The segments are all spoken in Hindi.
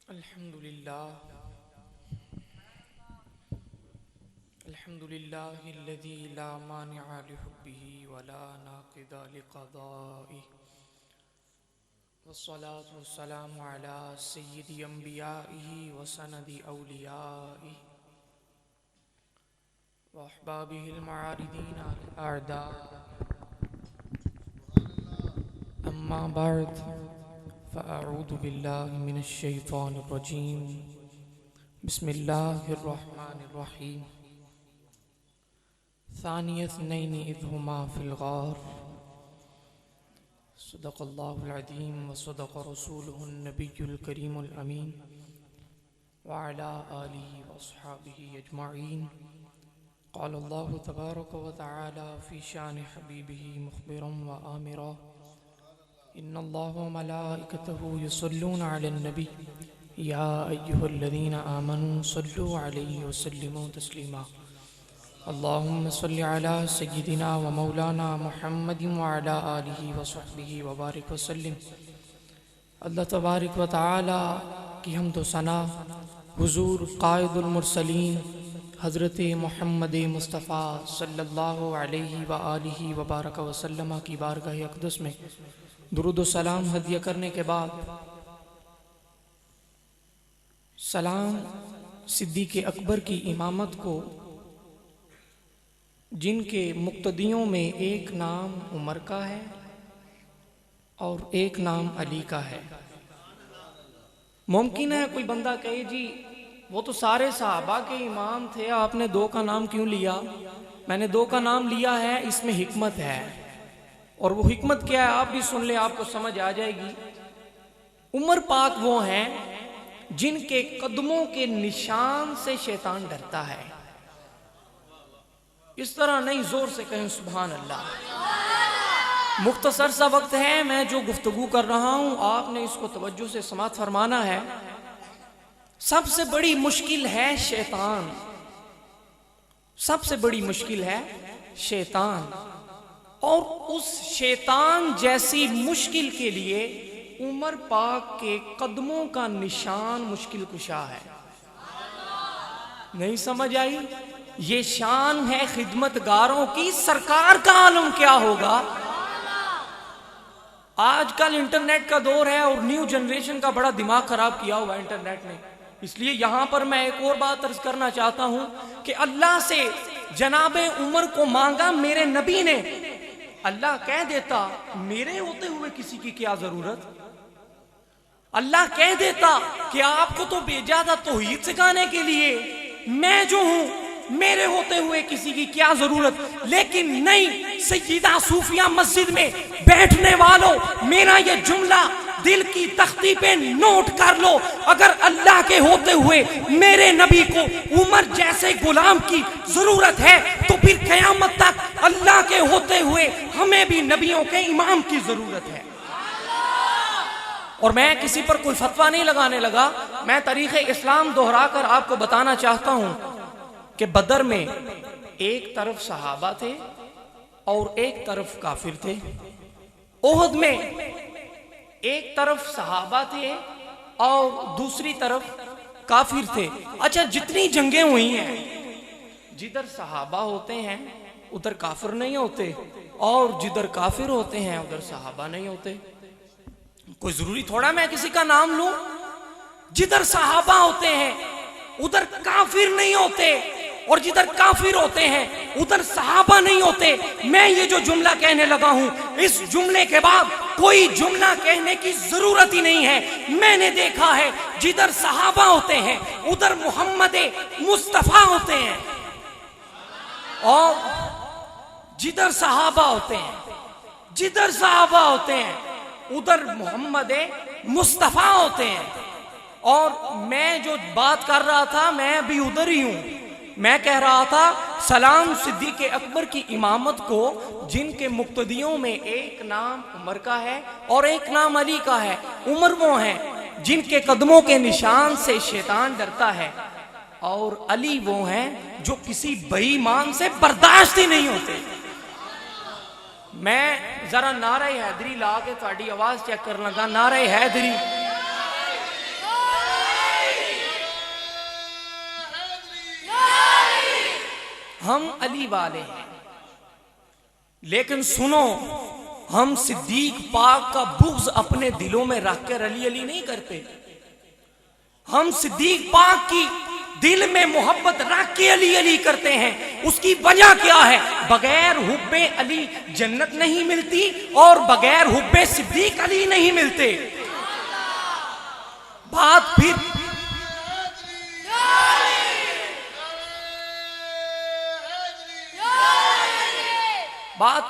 अल्हम्दुलिल्लाहिल्लज़ी ला मानिअ लिहुब्बिही वला नाक़िदा लिक़ज़ाइही वस्सलातु वस्सलामु अला सय्यिदि अंबियाइही व सनदि औलियाइही व अहबाबिहिल मुआरिदीन अल-अअदा। अम्मा बअद फ़अऊज़ु बिल्लाहि मिनश शैतानिर रजीम। बिस्मिल्लाहिर रहमानिर रहीम। सानिय इस्नैनि इज़ हुमा फ़िल ग़ार। सदक़ल्लाहुल अज़ीम व सदक़ रसूलुहुन नबियुल करीमुल अमीन व अला आलिहि व अस्हाबिहि अजमईन। क़ालल्लाहु तबारक व तआला फ़ी शानि हबीबिही मुख़बिरन व आमिरा। इन्नल्लाह व मलाइकतहु युसल्लूना अलन नबी या अय्युहल्लज़ीना आमनू सल्लु अलैहि व सल्लिमू तस्लीमा। अल्लाहुम्मा सल्लि अला सय्यिदिना व मौलाना मुहम्मदिन व अला आलिहि व सहबिहि व बारिक व सल्लिम। अल्लाह तबारक व तआला की हम्द व सना हुज़ूर क़ाइदुल मुरसलीन हज़रत मुहम्मद मुस्तफ़ा सल्लल्लाहु अलैहि व आलिहि व बारक व सल्लम की बारगाह अक़दस में दुरूद व सलाम हदिया करने के बाद सलाम सिद्दीक़ अकबर की इमामत को, जिनके मुक़्तदियों में एक नाम उमर का है और एक नाम अली का है। मुमकिन है कोई बंदा कहे जी वो तो सारे सहाबा के इमाम थे, आपने दो का नाम क्यों लिया? मैंने दो का नाम लिया है, इसमें हिकमत है, और वो हिकमत क्या है आप भी सुन ले, आपको समझ आ जाएगी। उमर पाक वो हैं जिनके कदमों के निशान से शैतान डरता है। इस तरह नहीं, जोर से कहें सुभान अल्लाह। मुख्तसर सा वक्त है, मैं जो गुफ्तगू कर रहा हूं आपने इसको तवज्जो से समाअत फरमाना है। सबसे बड़ी मुश्किल है शैतान, सबसे बड़ी मुश्किल है शैतान, और उस शैतान जैसी मुश्किल के लिए उमर पाक के कदमों का निशान मुश्किल कुशा है। नहीं समझ आई? ये शान है खिदमतगारों की, सरकार का आलम क्या होगा। आजकल इंटरनेट का दौर है और न्यू जनरेशन का बड़ा दिमाग खराब किया हुआ है इंटरनेट ने। इसलिए यहां पर मैं एक और बात अर्ज करना चाहता हूं कि अल्लाह से जनाबे उमर को मांगा मेरे नबी ने, अल्लाह कह देता मेरे होते हुए किसी की क्या जरूरत। अल्लाह कह देता कि आपको तो भेजा था तौहीद सिखाने के लिए, मैं जो हूं मेरे होते हुए किसी की क्या जरूरत। लेकिन नहीं, सय्यदा सूफिया मस्जिद में बैठने वालों, मेरा ये जुमला दिल की तख्ती पे नोट कर लो। अगर अल्लाह के होते हुए मेरे नबी को उमर जैसे गुलाम की जरूरत है तो फिर कयामत तक अल्लाह के होते हुए हमें भी नबियों के इमाम की जरूरत है। और मैं किसी पर कोई फतवा नहीं लगाने लगा, मैं तरीक़े इस्लाम दोहरा कर आपको बताना चाहता हूं कि बदर में एक तरफ सहाबा थे और एक तरफ काफिर थे। ओहद में एक तरफ सहाबा थे और दूसरी तरफ काफिर थे। अच्छा, जितनी जंगें हुई हैं, जिधर सहाबा होते हैं उधर काफिर नहीं होते, और जिधर काफिर होते हैं उधर सहाबा नहीं होते। कोई जरूरी थोड़ा मैं किसी का नाम लूं। जिधर सहाबा होते हैं उधर काफिर नहीं होते, और जिधर काफिर होते हैं उधर सहाबा नहीं होते। मैं ये जो जुमला कहने लगा हूं, इस जुमले के बाद कोई जुमला कहने की जरूरत ही नहीं है। मैंने देखा है जिधर सहाबा होते हैं उधर मोहम्मद मुस्तफा होते हैं, और जिधर सहाबा होते हैं उधर मोहम्मद मुस्तफा होते हैं। और मैं जो बात कर रहा था मैं भी उधर ही हूं। मैं कह रहा था सलाम सिद्दीक़ अकबर की इमामत को, जिनके मुक्तदियों में एक नाम उमर का है और एक नाम अली का है। उमर वो हैं जिनके कदमों के निशान से शैतान डरता है, और अली वो हैं जो किसी बेईमान से बर्दाश्त ही नहीं होते। मैं जरा नारे हैदरी ला के थोड़ी आवाज चेक कर लगा। नारे हैदरी, हम अली वाले हैं, लेकिन सुनो, हम सिद्दीक पाक का बुग़्ज़ अपने दिलों में रखकर अली अली नहीं करते। हम सिद्दीक पाक की दिल में मोहब्बत रख के अली अली करते हैं। उसकी वजह क्या है? बगैर हुब्बे अली जन्नत नहीं मिलती और बगैर हुब्बे सिद्दीक अली नहीं मिलते। बात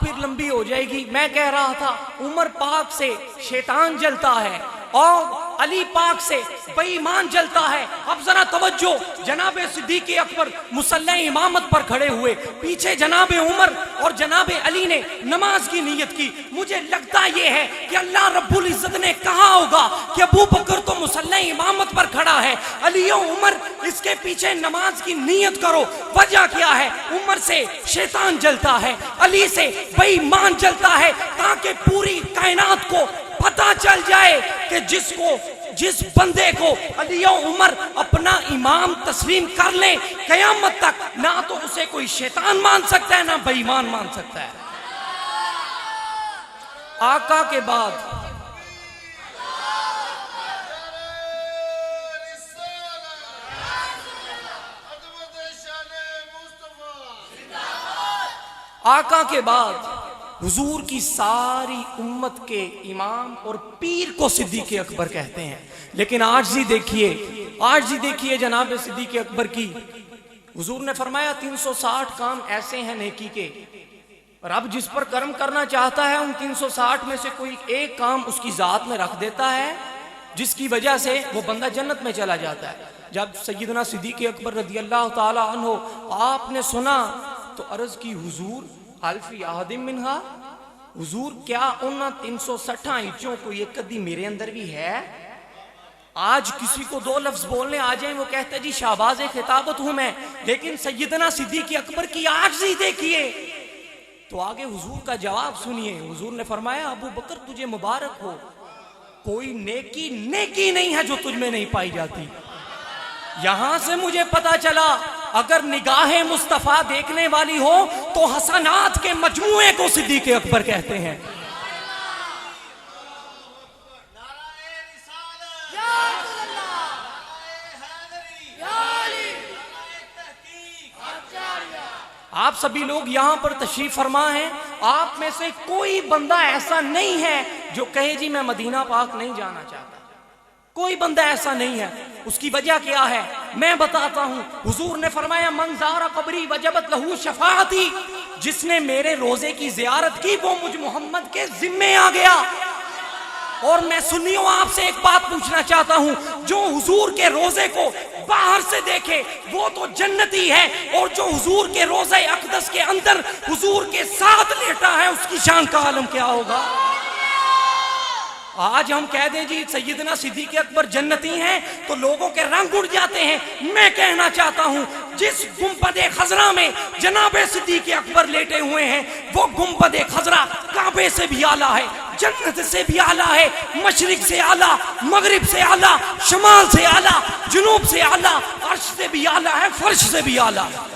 फिर लंबी हो जाएगी। मैं कह रहा था उमर पाक से शैतान जलता है और अली पाक से बेईमान जलता है। अब जरा तवज्जो, जनाबे सिद्दीक़ अकबर मुसल्ला इमामत पर खड़े हुए, पीछे जनाबे उमर और जनाबे अली ने नमाज की नीयत की। मुझे लगता यह है कि अल्लाह रब्बुल इज्जत ने कहा होगा कि अबू बकर तो मुसल्ला इमामत पर खड़ा है, अली और उमर इसके पीछे नमाज की नीयत करो। वजह क्या है? उमर से शैतान जलता है, अली से बेईमान जलता है, ताकि पूरी कायनात को पता चल जाए कि जिस बंदे को अली और उमर अपना इमाम तस्लीम कर ले, कयामत तक ना तो उसे कोई शैतान मान सकता है ना बेईमान मान सकता है। आका के बाद हुजूर की सारी उम्मत के इमाम और पीर को सिद्दीक़ अकबर कहते हैं। लेकिन आजिज़ी देखिए जनाब सिद्दीक़ अकबर की। हुजूर ने फरमाया 360 काम ऐसे हैं नेकी के, रब जिस पर कर्म करना चाहता है उन 360 में से कोई एक काम उसकी ज़ात में रख देता है, जिसकी वजह से वो बंदा जन्नत में चला जाता है। जब सैयदना सिद्दीक़ अकबर रज़ियल्लाहु ताला अन्हु आपने सुना तो अर्ज़ की, हुजूर अल्फी आहदिम मिन्हा, हुजूर क्या उन 360 इंचों को ये कदी मेरे अंदर भी है? आज किसी को 2 लफ्ज बोलने आ जाए वो कहते जी शाहबाज खिताबत हूं मैं, लेकिन सैयदना सिद्दीक़ अकबर की आजिज़ी देखिए। तो आगे हुजूर का जवाब सुनिए। हुजूर ने फरमाया, अबू बकर तुझे मुबारक हो, कोई नेकी नहीं है जो तुझ में नहीं पाई जाती। यहां से मुझे पता चला अगर निगाहे मुस्तफा देखने वाली हो तो हसनात के मजमूए को सिद्दीक़ अकबर कहते हैं। आप सभी लोग यहां पर तशरीफ फरमा हैं, आप में से कोई बंदा ऐसा नहीं है जो कहे जी मैं मदीना पाक नहीं जाना चाहता। कोई बंदा ऐसा नहीं है। उसकी वजह क्या है मैं बताता हूं। हुजूर ने फरमाया, मन ज़ारा कब्री वजबत लहू शफाअती, जिसने मेरे रोजे की जियारत की वो मुझ मोहम्मद के जिम्मे आ गया। और मैं सुन्नियों आपसे एक बात पूछना चाहता हूं, जो हुजूर के रोजे को बाहर से देखे वो तो जन्नती है, और जो हुजूर के रोजे अक़दस के अंदर हुजूर के साथ लेटा है उसकी शान का आलम क्या होगा। आज हम कह दें जी सैयदना सिद्दीक़ अकबर जन्नती हैं तो लोगों के रंग उड़ जाते हैं। मैं कहना चाहता हूं, जिस गुंबदे खजरा में जनाबे सिद्दीक़ अकबर लेटे हुए हैं वो गुंबदे खजरा काबे से भी आला है, जन्नत से भी आला है, मशरिक से आला, मगरिब से आला, शमाल से आला, जुनूब से आला, अर्श से भी आला है, फर्श से भी आला है।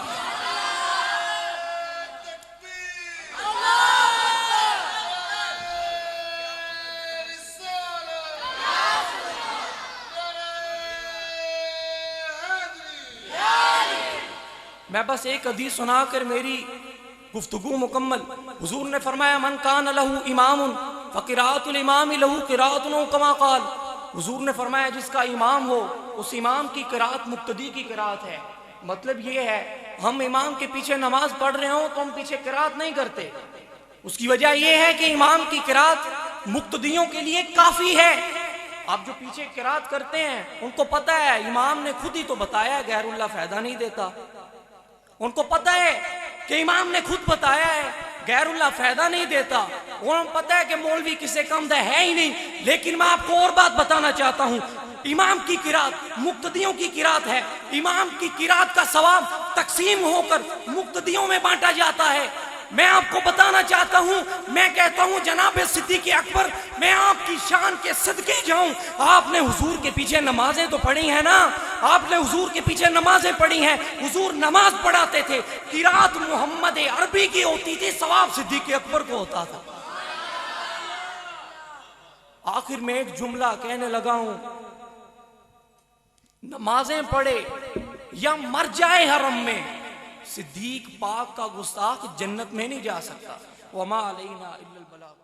मैं बस एक हदीस सुनाकर मेरी गुफ्तगू मुकम्मल। हुजूर ने फरमाया, मन कान लहू इमामुन फ़क़िराअतुल इमाम लहू क़िराअतुन कमा क़ाल। हुजूर ने फरमाया, जिसका इमाम हो उस इमाम की क़िराअत मुक्तदी की क़िराअत है। मतलब ये है, हम इमाम के पीछे नमाज पढ़ रहे हो तो हम पीछे क़िराअत नहीं करते। उसकी वजह यह है कि इमाम की क़िराअत मुक्तदियों के लिए काफ़ी है। आप जो पीछे क़िराअत करते हैं उनको पता है इमाम ने खुद ही तो बताया है गैरुल्लाह फ़ायदा नहीं देता। उनको पता है कि इमाम ने खुद बताया है गैरुल्लाह फायदा नहीं देता। उनको पता है कि मौलवी किसे कम है ही नहीं। लेकिन मैं आपको और बात बताना चाहता हूं, इमाम की किरात मुक्तदियों की किरात है। इमाम की किरात का सवाब तकसीम होकर मुक्तदियों में बांटा जाता है। मैं आपको बताना चाहता हूं, मैं कहता हूं जनाब सिद्दीक़ अकबर, मैं आपकी शान के सदके जाऊं। आपने हुजूर के पीछे नमाजें तो पढ़ी है ना, आपने हुजूर के पीछे नमाजें पढ़ी हैं, हुजूर नमाज पढ़ाते थे, किरात मोहम्मद अरबी की होती थी, सवाब सिद्दीक अकबर को होता था। आखिर में एक जुमला कहने लगा हूं, नमाजें पढ़े या मर जाए हरम में, सिद्दीक पाक का गुस्ताख जन्नत में नहीं जा सकता। वमा अलैना इल्लल बलाग।